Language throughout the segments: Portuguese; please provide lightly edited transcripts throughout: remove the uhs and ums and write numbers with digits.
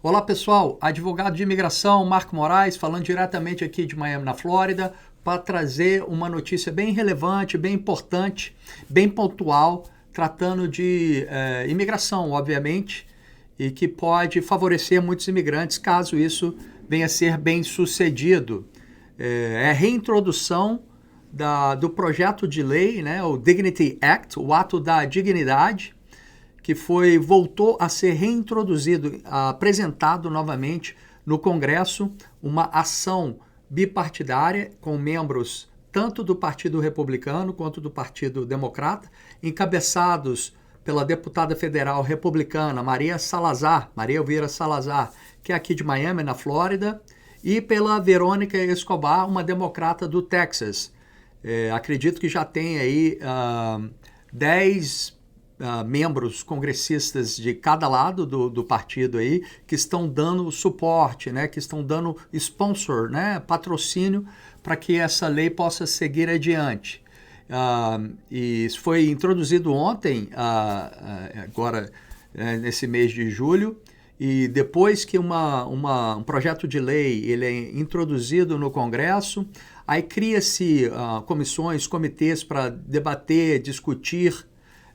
Olá pessoal, advogado de imigração Marco Moraes, falando diretamente aqui de Miami, na Flórida, para trazer uma notícia bem relevante, bem importante, bem pontual, tratando de imigração, obviamente, e que pode favorecer muitos imigrantes caso isso venha a ser bem sucedido. É a reintrodução do projeto de lei, né, o Dignity Act, o Ato da Dignidade, que voltou a ser reintroduzido, apresentado novamente no Congresso, uma ação bipartidária com membros tanto do Partido Republicano quanto do Partido Democrata, encabeçados pela deputada federal republicana Maria Elvira Salazar, que é aqui de Miami, na Flórida, e pela Verônica Escobar, uma democrata do Texas. Acredito que já tem aí 10 membros congressistas de cada lado do partido aí, que estão dando suporte, né, que estão dando sponsor, né, patrocínio para que essa lei possa seguir adiante. E isso foi introduzido ontem, agora nesse mês de julho, e depois que um projeto de lei ele é introduzido no Congresso, aí cria-se comissões, comitês para debater, discutir,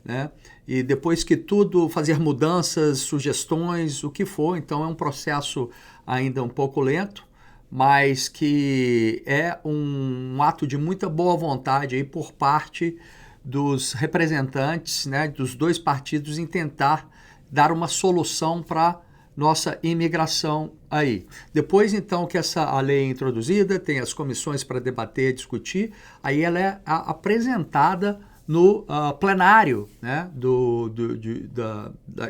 né? E depois que tudo, fazer mudanças, sugestões, o que for. Então é um processo ainda um pouco lento, mas que é um ato de muita boa vontade aí por parte dos representantes, né, dos dois partidos em tentar dar uma solução para nossa imigração aí. Depois, então, que a lei é introduzida, tem as comissões para debater, discutir, aí ela é apresentada no plenário, né,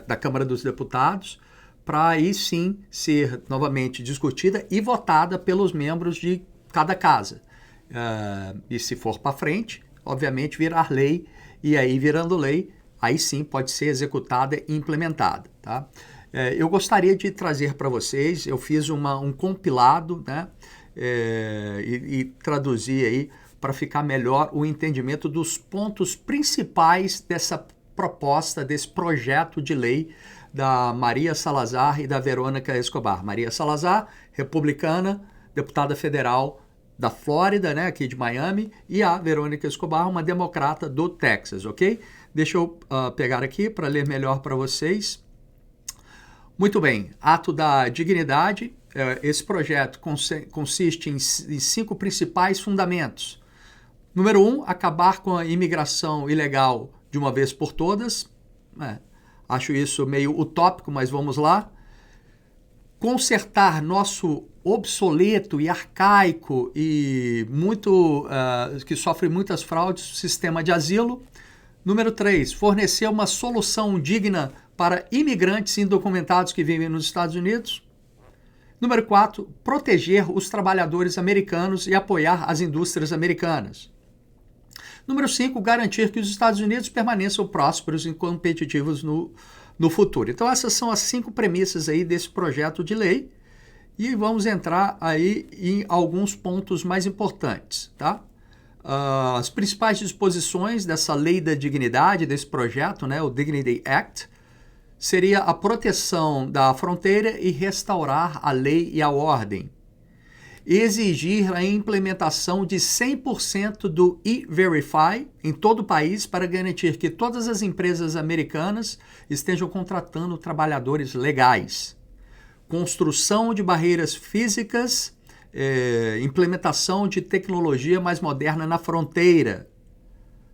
da Câmara dos Deputados, para aí sim ser novamente discutida e votada pelos membros de cada casa. E se for para frente, obviamente virar lei, e aí virando lei, aí sim pode ser executada e implementada. Tá? Eu gostaria de trazer para vocês, eu fiz um compilado, né, e traduzi aí para ficar melhor o entendimento dos pontos principais dessa proposta, desse projeto de lei da Maria Salazar e da Verônica Escobar. Maria Salazar, republicana, deputada federal da Flórida, né, aqui de Miami, e a Verônica Escobar, uma democrata do Texas, ok? Deixa eu pegar aqui para ler melhor para vocês. Muito bem, Ato da Dignidade. Esse projeto consiste em 5 principais fundamentos. Número 1, acabar com a imigração ilegal de uma vez por todas. Acho isso meio utópico, mas vamos lá. Consertar nosso obsoleto e arcaico e que sofre muitas fraudes, sistema de asilo. Número 3, fornecer uma solução digna para imigrantes indocumentados que vivem nos Estados Unidos. Número 4, proteger os trabalhadores americanos e apoiar as indústrias americanas. Número 5, garantir que os Estados Unidos permaneçam prósperos e competitivos no futuro. Então, essas são as 5 premissas aí desse projeto de lei. E vamos entrar aí em alguns pontos mais importantes, tá? As principais disposições dessa lei da dignidade, desse projeto, né, o Dignity Act, seria a proteção da fronteira e restaurar a lei e a ordem. Exigir a implementação de 100% do E-Verify em todo o país para garantir que todas as empresas americanas estejam contratando trabalhadores legais. Construção de barreiras físicas, implementação de tecnologia mais moderna na fronteira.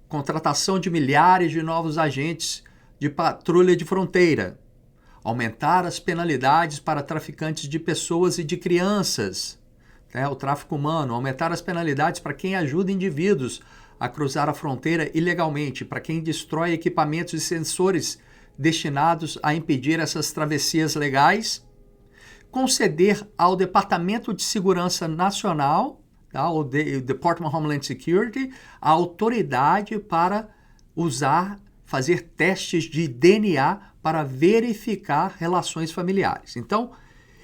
Contratação de milhares de novos agentes de patrulha de fronteira. Aumentar as penalidades para traficantes de pessoas e de crianças. O tráfico humano, aumentar as penalidades para quem ajuda indivíduos a cruzar a fronteira ilegalmente, para quem destrói equipamentos e sensores destinados a impedir essas travessias legais, conceder ao Departamento de Segurança Nacional, o Department of Homeland Security, a autoridade para fazer testes de DNA para verificar relações familiares. Então,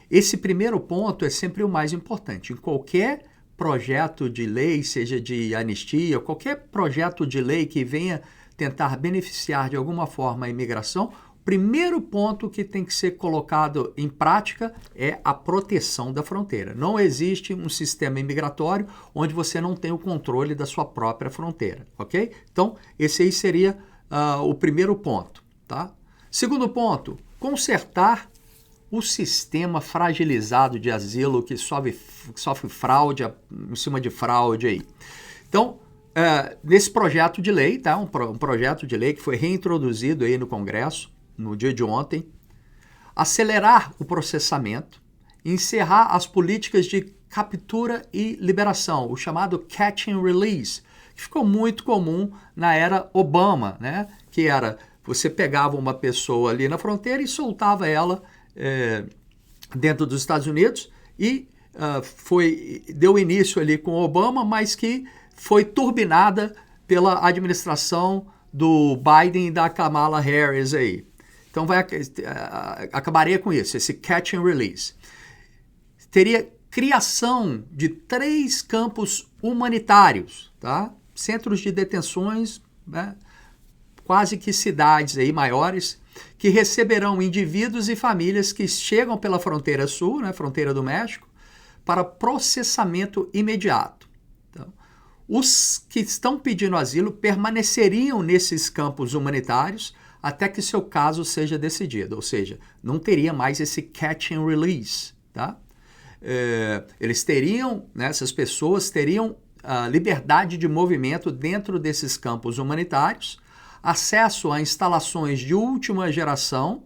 esse primeiro ponto é sempre o mais importante. Em qualquer projeto de lei, seja de anistia, qualquer projeto de lei que venha tentar beneficiar de alguma forma a imigração, primeiro ponto que tem que ser colocado em prática é a proteção da fronteira. Não existe um sistema imigratório onde você não tem o controle da sua própria fronteira, ok? Então, esse aí seria o primeiro ponto, tá? Segundo ponto, consertar o sistema fragilizado de asilo que sofre fraude em cima de fraude aí. Então, nesse projeto de lei, tá? Um projeto de lei que foi reintroduzido aí no Congresso no dia de ontem, acelerar o processamento, encerrar as políticas de captura e liberação, o chamado catch and release, que ficou muito comum na era Obama, né? Que era, você pegava uma pessoa ali na fronteira e soltava ela dentro dos Estados Unidos e deu início ali com Obama, mas que foi turbinada pela administração do Biden e da Kamala Harris aí. Então acabaria com isso, esse catch and release. Teria criação de 3 campos humanitários, tá? Centros de detenções, né? Quase que cidades aí maiores, que receberão indivíduos e famílias que chegam pela fronteira sul, né, fronteira do México, para processamento imediato. Então, os que estão pedindo asilo permaneceriam nesses campos humanitários até que seu caso seja decidido, ou seja, não teria mais esse catch and release, tá? Eles teriam, né, essas pessoas teriam liberdade de movimento dentro desses campos humanitários, acesso a instalações de última geração,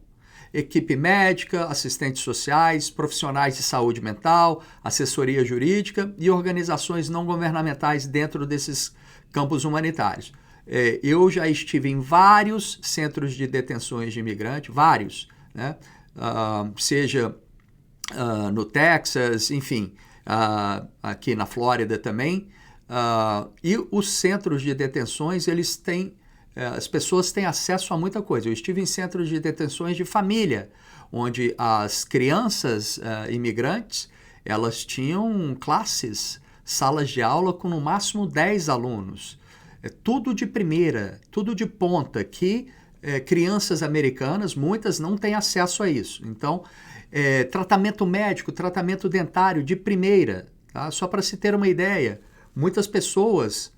equipe médica, assistentes sociais, profissionais de saúde mental, assessoria jurídica e organizações não governamentais dentro desses campos humanitários. Eu já estive em vários centros de detenções de imigrante, vários, né? Seja no Texas, enfim, aqui na Flórida também. E os centros de detenções, eles têm, as pessoas têm acesso a muita coisa. Eu estive em centros de detenções de família, onde as crianças imigrantes, elas tinham classes, salas de aula com no máximo 10 alunos. Tudo de primeira, tudo de ponta, que crianças americanas, muitas não têm acesso a isso. Então, tratamento médico, tratamento dentário de primeira, tá? Só para se ter uma ideia, muitas pessoas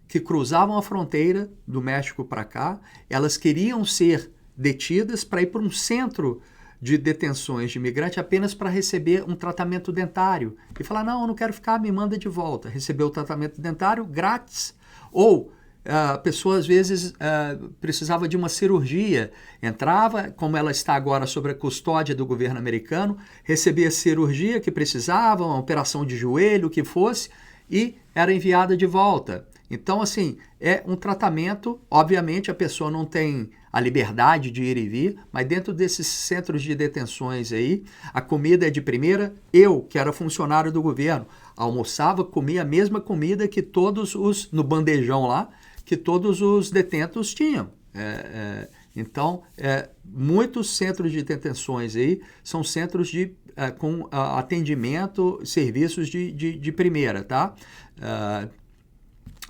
que cruzavam a fronteira do México para cá, elas queriam ser detidas para ir para um centro de detenções de imigrante apenas para receber um tratamento dentário. E falar, não, eu não quero ficar, me manda de volta. Receber o tratamento dentário grátis. Ou a pessoa, às vezes, precisava de uma cirurgia. Entrava, como ela está agora sob a custódia do governo americano, recebia a cirurgia que precisava, uma operação de joelho, o que fosse, e era enviada de volta. Então, assim, é um tratamento, obviamente a pessoa não tem a liberdade de ir e vir, mas dentro desses centros de detenções aí, a comida é de primeira. Eu, que era funcionário do governo, almoçava, comia a mesma comida que todos os, no bandejão lá, que todos os detentos tinham. Então, muitos centros de detenções aí são centros com atendimento, serviços de primeira, tá?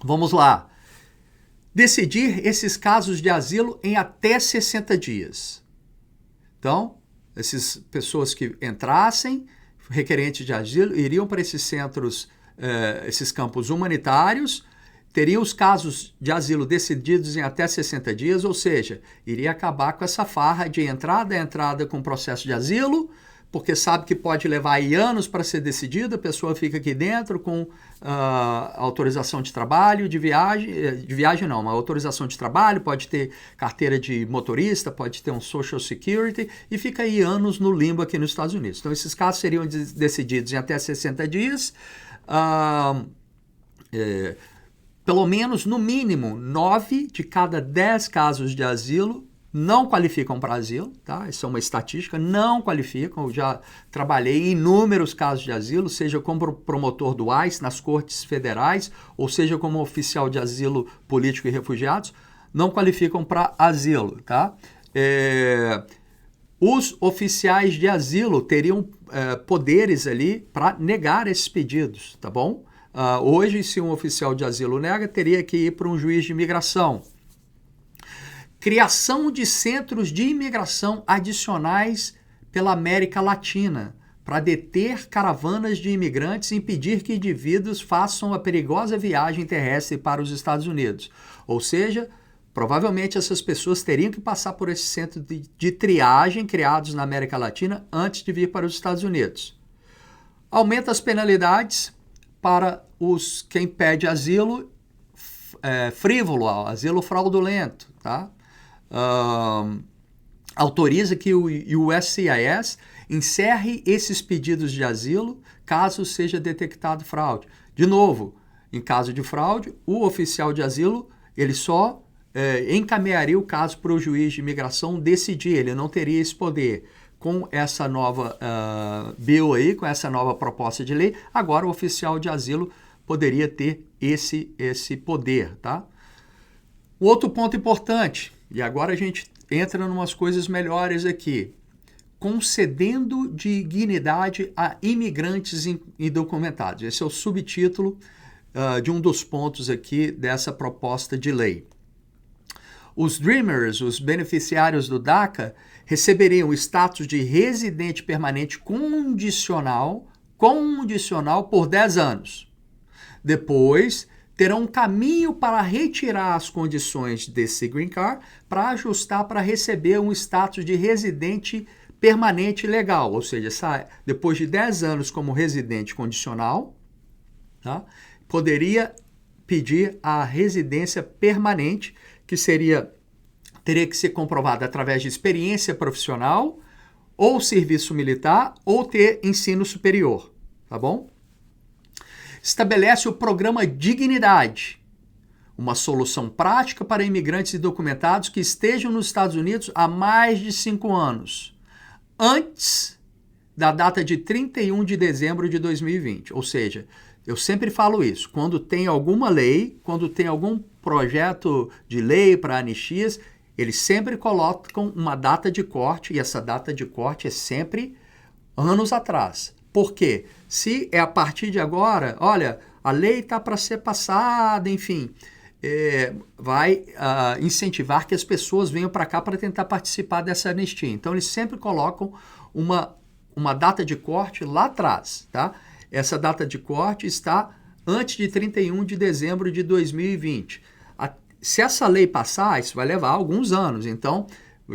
Vamos lá. Decidir esses casos de asilo em até 60 dias. Então, essas pessoas que entrassem, requerentes de asilo, iriam para esses centros, esses campos humanitários, teriam os casos de asilo decididos em até 60 dias, ou seja, iria acabar com essa farra de entrada com processo de asilo, porque sabe que pode levar aí anos para ser decidido, a pessoa fica aqui dentro com autorização de trabalho, de viagem não, uma autorização de trabalho, pode ter carteira de motorista, pode ter um Social Security e fica aí anos no limbo aqui nos Estados Unidos. Então, esses casos seriam decididos em até 60 dias, pelo menos, no mínimo, 9 de cada 10 casos de asilo não qualificam para asilo, tá? Isso é uma estatística, não qualificam. Eu já trabalhei em inúmeros casos de asilo, seja como promotor do ICE nas cortes federais, ou seja como oficial de asilo político e refugiados, não qualificam para asilo, tá? Os oficiais de asilo teriam poderes ali para negar esses pedidos, tá bom? Hoje, se um oficial de asilo nega, teria que ir para um juiz de imigração. Criação de centros de imigração adicionais pela América Latina, para deter caravanas de imigrantes e impedir que indivíduos façam a perigosa viagem terrestre para os Estados Unidos. Ou seja, provavelmente essas pessoas teriam que passar por esse centro de triagem criados na América Latina antes de vir para os Estados Unidos. Aumenta as penalidades para quem pede asilo frívolo, asilo fraudulento, tá? Autoriza que o USCIS encerre esses pedidos de asilo caso seja detectado fraude. De novo, em caso de fraude, o oficial de asilo ele só encaminharia o caso para o juiz de imigração decidir, ele não teria esse poder. Com essa nova bill aí, com essa nova proposta de lei, agora o oficial de asilo poderia ter esse poder, tá? Outro ponto importante, e agora a gente entra em umas coisas melhores aqui, concedendo dignidade a imigrantes indocumentados. Esse é o subtítulo de um dos pontos aqui dessa proposta de lei. Os Dreamers, os beneficiários do DACA, receberiam o status de residente permanente condicional por 10 anos. Depois, terão um caminho para retirar as condições desse Green Card para ajustar para receber um status de residente permanente legal, ou seja, depois de 10 anos como residente condicional, tá? Poderia pedir a residência permanente, que teria que ser comprovada através de experiência profissional, ou serviço militar, ou ter ensino superior, tá bom? Estabelece o programa Dignidade, uma solução prática para imigrantes indocumentados que estejam nos Estados Unidos há mais de 5 anos, antes da data de 31 de dezembro de 2020. Ou seja, eu sempre falo isso, quando tem alguma lei, quando tem algum projeto de lei para anistias, eles sempre colocam uma data de corte, e essa data de corte é sempre anos atrás. Por quê? Se é a partir de agora, olha, a lei está para ser passada, enfim, vai incentivar que as pessoas venham para cá para tentar participar dessa anistia. Então, eles sempre colocam uma data de corte lá atrás, tá? Essa data de corte está antes de 31 de dezembro de 2020. Se essa lei passar, isso vai levar alguns anos. Então,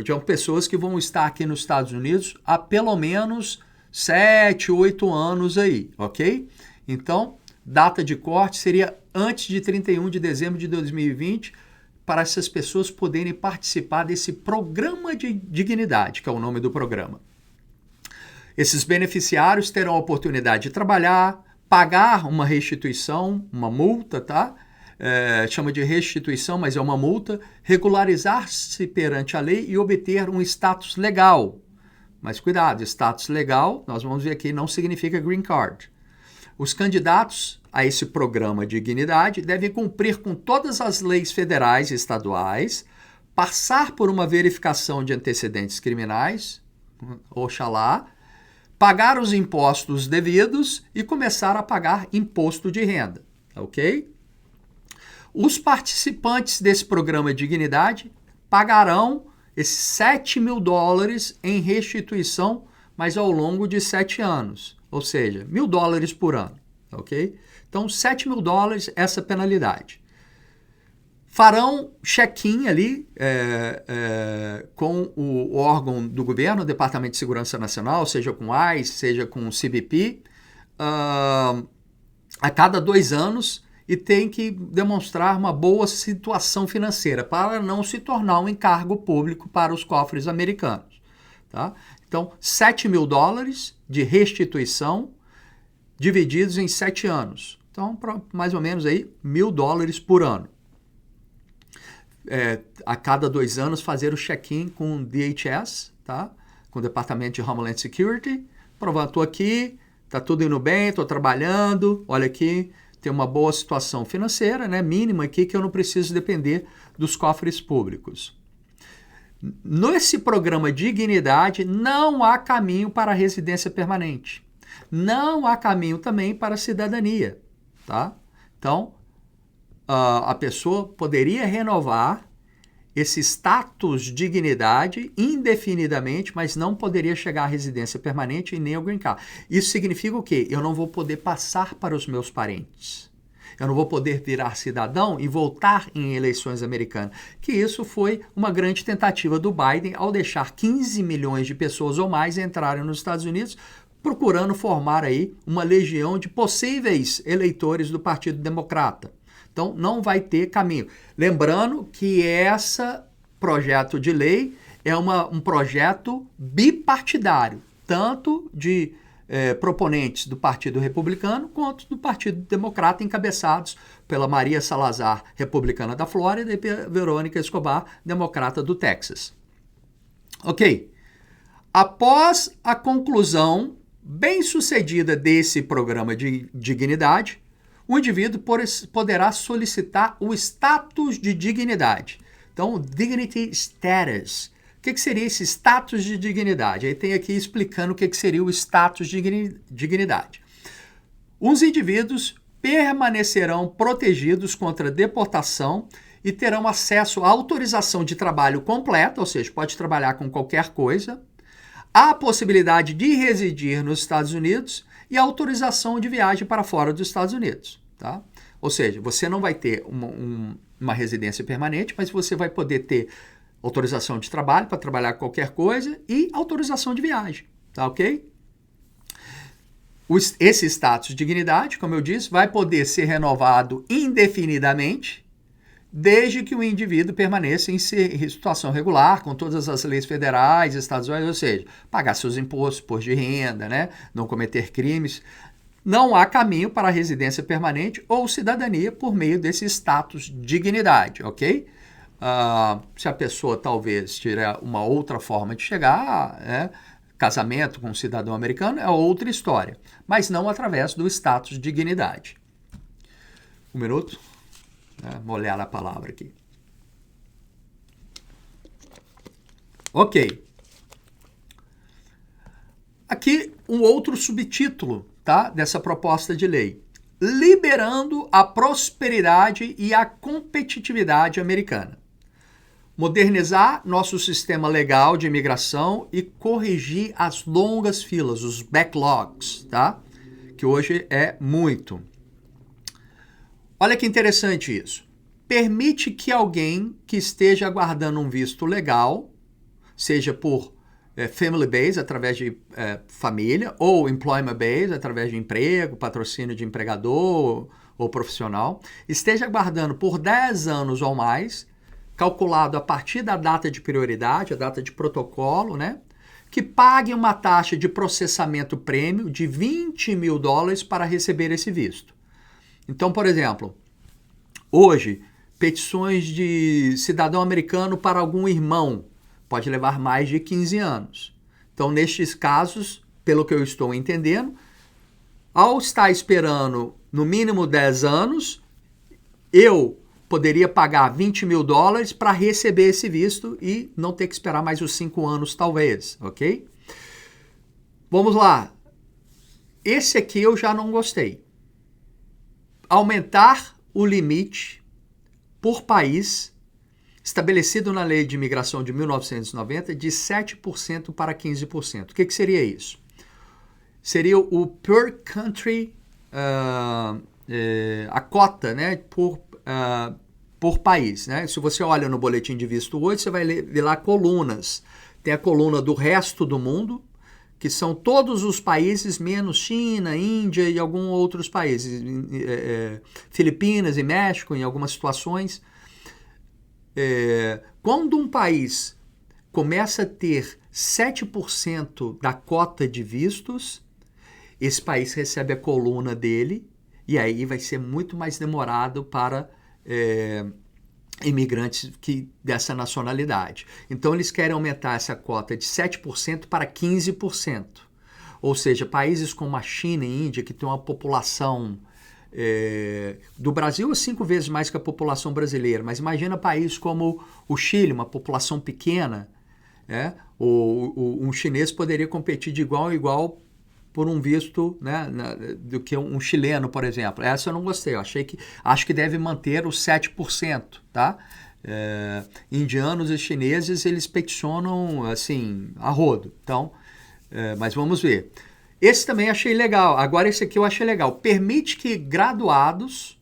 tem pessoas que vão estar aqui nos Estados Unidos há pelo menos 7, 8 anos aí, ok? Então, data de corte seria antes de 31 de dezembro de 2020, para essas pessoas poderem participar desse programa de dignidade, que é o nome do programa. Esses beneficiários terão a oportunidade de trabalhar, pagar uma restituição, uma multa, tá? Chama de restituição, mas é uma multa, regularizar-se perante a lei e obter um status legal. Mas cuidado, status legal, nós vamos ver aqui, não significa green card. Os candidatos a esse programa de dignidade devem cumprir com todas as leis federais e estaduais, passar por uma verificação de antecedentes criminais, oxalá, pagar os impostos devidos e começar a pagar imposto de renda, ok? Os participantes desse programa de dignidade pagarão esses $7.000 em restituição, mas ao longo de 7 anos, ou seja, $1.000 por ano, ok? Então, $7.000 essa penalidade. Farão check-in ali com o órgão do governo, o Departamento de Segurança Nacional, seja com ICE, seja com o CBP, a cada 2 anos, e tem que demonstrar uma boa situação financeira para não se tornar um encargo público para os cofres americanos. Tá? Então, $7.000 de restituição divididos em 7 anos. Então, mais ou menos aí $1.000 por ano. A cada 2 anos fazer o check-in com o DHS, tá? Com o Departamento de Homeland Security. Provando, estou aqui, está tudo indo bem, estou trabalhando, olha aqui, tem uma boa situação financeira, né, mínima aqui, que eu não preciso depender dos cofres públicos. Nesse programa Dignidade, não há caminho para a residência permanente. Não há caminho também para a cidadania, tá? Então, a pessoa poderia renovar esse status de dignidade indefinidamente, mas não poderia chegar à residência permanente e nem ao green card. Isso significa o quê? Eu não vou poder passar para os meus parentes. Eu não vou poder virar cidadão e votar em eleições americanas. Que isso foi uma grande tentativa do Biden ao deixar 15 milhões de pessoas ou mais entrarem nos Estados Unidos, procurando formar aí uma legião de possíveis eleitores do Partido Democrata. Então, não vai ter caminho. Lembrando que esse projeto de lei é um projeto bipartidário, tanto de proponentes do Partido Republicano quanto do Partido Democrata, encabeçados pela Maria Salazar, republicana da Flórida, e pela Verônica Escobar, democrata do Texas. Ok. Após a conclusão bem-sucedida desse programa de dignidade, o indivíduo poderá solicitar o status de dignidade. Então, dignity status. O que seria esse status de dignidade? Aí tem aqui explicando o que seria o status de dignidade. Os indivíduos permanecerão protegidos contra deportação e terão acesso à autorização de trabalho completa, ou seja, pode trabalhar com qualquer coisa, a possibilidade de residir nos Estados Unidos e a autorização de viagem para fora dos Estados Unidos. Tá? Ou seja, você não vai ter uma residência permanente, mas você vai poder ter autorização de trabalho para trabalhar qualquer coisa e autorização de viagem, tá ok? Esse status de dignidade, como eu disse, vai poder ser renovado indefinidamente, desde que o indivíduo permaneça em situação regular, com todas as leis federais, estaduais, ou seja, pagar seus impostos, imposto de renda, né? Não cometer crimes. Não há caminho para a residência permanente ou cidadania por meio desse status de dignidade, ok? Se a pessoa talvez tiver uma outra forma de chegar, casamento com um cidadão americano, é outra história, mas não através do status de dignidade. Um minuto, vou olhar a palavra aqui. Ok. Aqui um outro subtítulo, tá, dessa proposta de lei. Liberando a prosperidade e a competitividade americana. Modernizar nosso sistema legal de imigração e corrigir as longas filas, os backlogs, tá? Que hoje é muito. Olha que interessante isso. Permite que alguém que esteja aguardando um visto legal, seja por family base, através de família, ou employment base, através de emprego, patrocínio de empregador ou profissional, esteja aguardando por 10 anos ou mais, calculado a partir da data de prioridade, a data de protocolo, né? Que pague uma taxa de processamento prêmio de $20 mil para receber esse visto. Então, por exemplo, hoje, petições de cidadão americano para algum irmão pode levar mais de 15 anos. Então, nestes casos, pelo que eu estou entendendo, ao estar esperando no mínimo 10 anos, eu poderia pagar $20 mil para receber esse visto e não ter que esperar mais os 5 anos, talvez, ok? Vamos lá. Esse aqui eu já não gostei. Aumentar o limite por país estabelecido na Lei de Imigração de 1990 de 7% para 15%. O que seria isso? Seria o per country, a cota, né, por país, né? Se você olha no boletim de visto hoje, você vai ver lá colunas. Tem a coluna do resto do mundo, que são todos os países, menos China, Índia e alguns outros países. Filipinas e México, em algumas situações. Quando um país começa a ter 7% da cota de vistos, esse país recebe a coluna dele, e aí vai ser muito mais demorado para imigrantes dessa nacionalidade. Então, eles querem aumentar essa cota de 7% para 15%. Ou seja, países como a China e a Índia, que tem uma população do Brasil é 5 vezes mais que a população brasileira, mas imagina países como o Chile, uma população pequena, um chinês poderia competir de igual a igual por um visto, né, do que um chileno, por exemplo. Essa eu não gostei. Acho que deve manter os 7%, tá? Indianos e chineses, eles peticionam, assim, a rodo. Então, mas vamos ver. Esse também achei legal. Agora esse aqui eu achei legal. Permite que graduados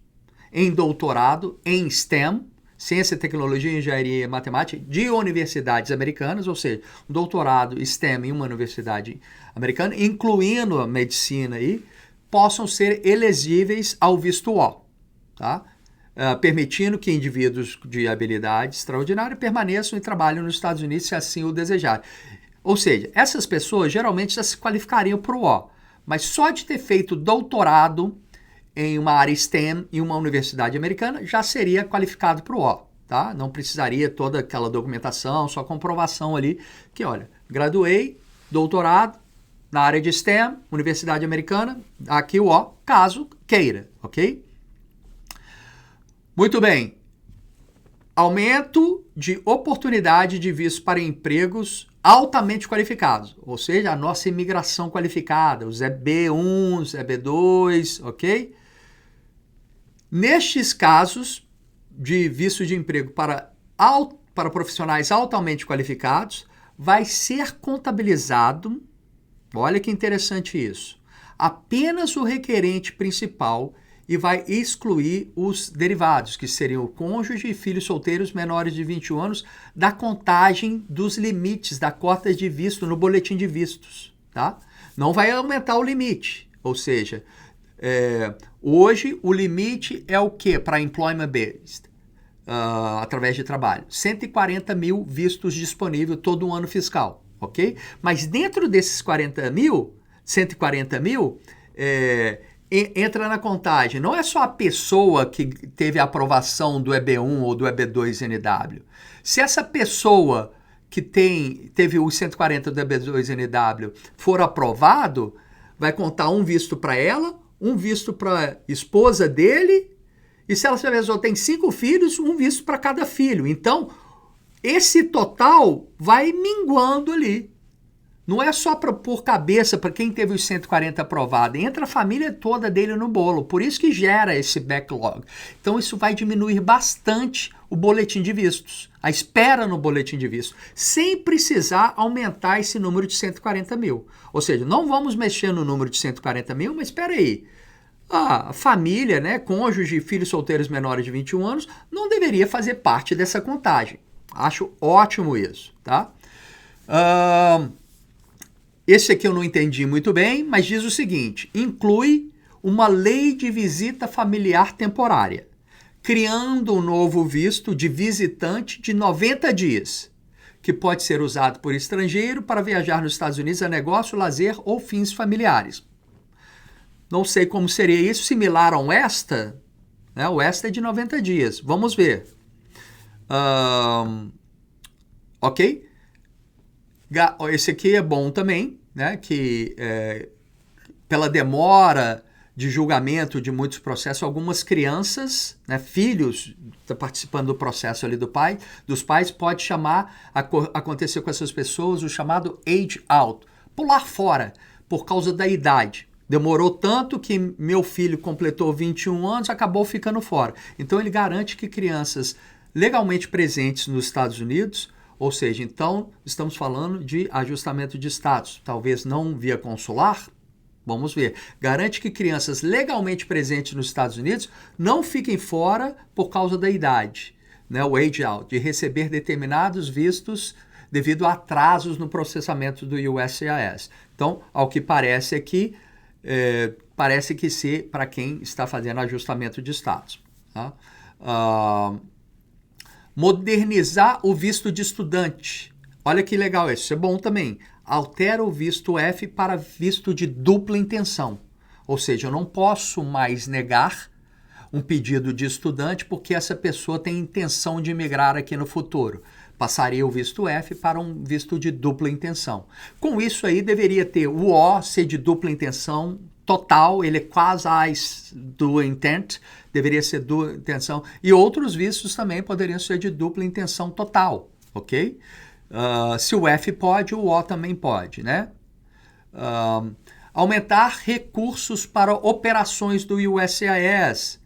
em doutorado em STEM, Ciência, Tecnologia, Engenharia e Matemática, de universidades americanas, ou seja, um doutorado STEM em uma universidade americana, incluindo a medicina aí, possam ser elegíveis ao visto O, tá? Permitindo que indivíduos de habilidade extraordinária permaneçam e trabalhem nos Estados Unidos se assim o desejarem. Ou seja, essas pessoas geralmente já se qualificariam para o O, mas só de ter feito doutorado em uma área STEM em uma universidade americana já seria qualificado para o O, tá? Não precisaria toda aquela documentação, só comprovação ali que, olha, graduei, doutorado na área de STEM, universidade americana, aqui o O, caso queira, ok? Muito bem. Aumento de oportunidade de visto para empregos altamente qualificados, ou seja, a nossa imigração qualificada, os EB1, os EB2, ok? Nestes casos de visto de emprego para profissionais altamente qualificados, vai ser contabilizado, olha que interessante isso, apenas o requerente principal e vai excluir os derivados, que seriam o cônjuge e filhos solteiros menores de 21 anos, da contagem dos limites da cota de visto no boletim de vistos, tá? Não vai aumentar o limite, ou seja, hoje o limite é o que para employment based, através de trabalho? 140 mil vistos disponíveis todo um ano fiscal, ok? Mas dentro desses 140 mil, entra na contagem. Não é só a pessoa que teve a aprovação do EB1 ou do EB2 NW. Se essa pessoa que teve os 140 do EB2 NW for aprovado, vai contar um visto para ela, um visto para a esposa dele, e se ela tem 5 filhos, um visto para cada filho. Então, esse total vai minguando ali. Não é só por cabeça, para quem teve os 140 aprovado, entra a família toda dele no bolo, por isso que gera esse backlog. Então isso vai diminuir bastante o boletim de vistos, a espera no boletim de vistos, sem precisar aumentar esse número de 140 mil. Ou seja, não vamos mexer no número de 140 mil, mas espera aí, a família, né, cônjuge e filhos solteiros menores de 21 anos, não deveria fazer parte dessa contagem. Acho ótimo isso, tá? Esse aqui eu não entendi muito bem, mas diz o seguinte: inclui uma lei de visita familiar temporária, criando um novo visto de visitante de 90 dias, que pode ser usado por estrangeiro para viajar nos Estados Unidos a negócio, lazer ou fins familiares. Não sei como seria isso, similar ao ESTA, né? O ESTA é de 90 dias. Vamos ver. Ok? Esse aqui é bom também, né? Que pela demora de julgamento de muitos processos, algumas crianças, né, filhos participando do processo ali dos pais, pode acontecer com essas pessoas o chamado age out, pular fora por causa da idade. Demorou tanto que meu filho completou 21 anos, acabou ficando fora. Então ele garante que crianças legalmente presentes nos Estados Unidos, ou seja, então estamos falando de ajustamento de status, talvez não via consular, vamos ver. Garante que crianças legalmente presentes nos Estados Unidos não fiquem fora por causa da idade, né, o age out, de receber determinados vistos devido a atrasos no processamento do USCIS. Então, ao que parece aqui, parece que ser para quem está fazendo ajustamento de status. Tá? Modernizar o visto de estudante. Olha que legal isso é bom também. Altera o visto F para visto de dupla intenção. Ou seja, eu não posso mais negar um pedido de estudante porque essa pessoa tem intenção de migrar aqui no futuro. Passaria o visto F para um visto de dupla intenção. Com isso aí, deveria ter o O ser de dupla intenção total, ele é quase do intent, deveria ser dupla intenção. E outros vistos também poderiam ser de dupla intenção total, ok? Se o F pode, o O também pode, né? Aumentar recursos para operações do USCIS.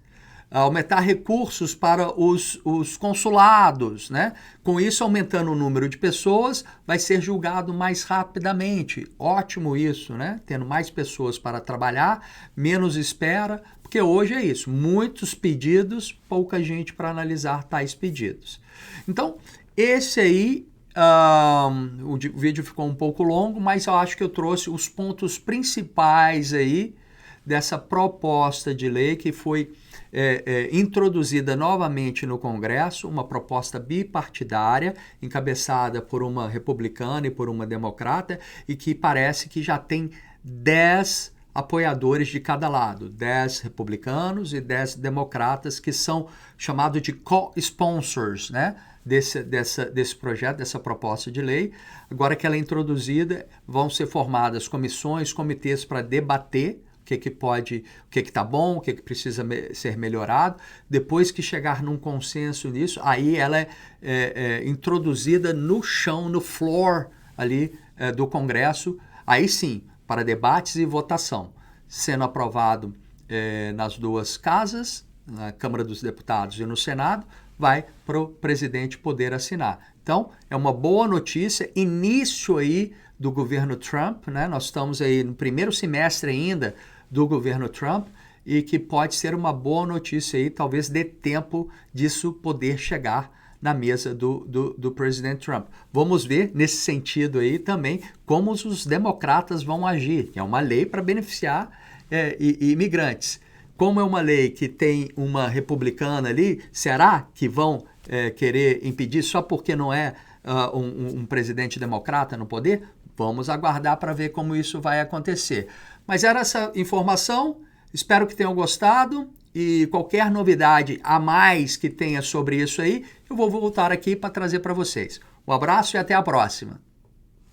aumentar recursos para os consulados, né? Com isso, aumentando o número de pessoas, vai ser julgado mais rapidamente. Ótimo isso, né? Tendo mais pessoas para trabalhar, menos espera, porque hoje é isso, muitos pedidos, pouca gente para analisar tais pedidos. Então, esse aí, o vídeo ficou um pouco longo, mas eu acho que eu trouxe os pontos principais aí dessa proposta de lei que foi introduzida novamente no Congresso, uma proposta bipartidária, encabeçada por uma republicana e por uma democrata, e que parece que já tem 10 apoiadores de cada lado, 10 republicanos e 10 democratas, que são chamados de co-sponsors, né? Desse projeto, dessa proposta de lei. Agora que ela é introduzida, vão ser formadas comissões, comitês para debater o que está bom, o que precisa ser melhorado. Depois que chegar num consenso nisso, aí ela é introduzida no chão, no floor ali do Congresso, aí sim, para debates e votação, sendo aprovado nas duas casas, na Câmara dos Deputados e no Senado, vai para o presidente poder assinar. Então, é uma boa notícia, início aí do governo Trump, né? Nós estamos aí no primeiro semestre ainda do governo Trump, e que pode ser uma boa notícia aí, talvez dê tempo disso poder chegar na mesa do presidente Trump. Vamos ver, nesse sentido aí também, como os democratas vão agir. É uma lei para beneficiar imigrantes. Como é uma lei que tem uma republicana ali, será que vão querer impedir só porque não é um presidente democrata no poder? Vamos aguardar para ver como isso vai acontecer. Mas era essa informação, espero que tenham gostado, e qualquer novidade a mais que tenha sobre isso aí, eu vou voltar aqui para trazer para vocês. Um abraço e até a próxima.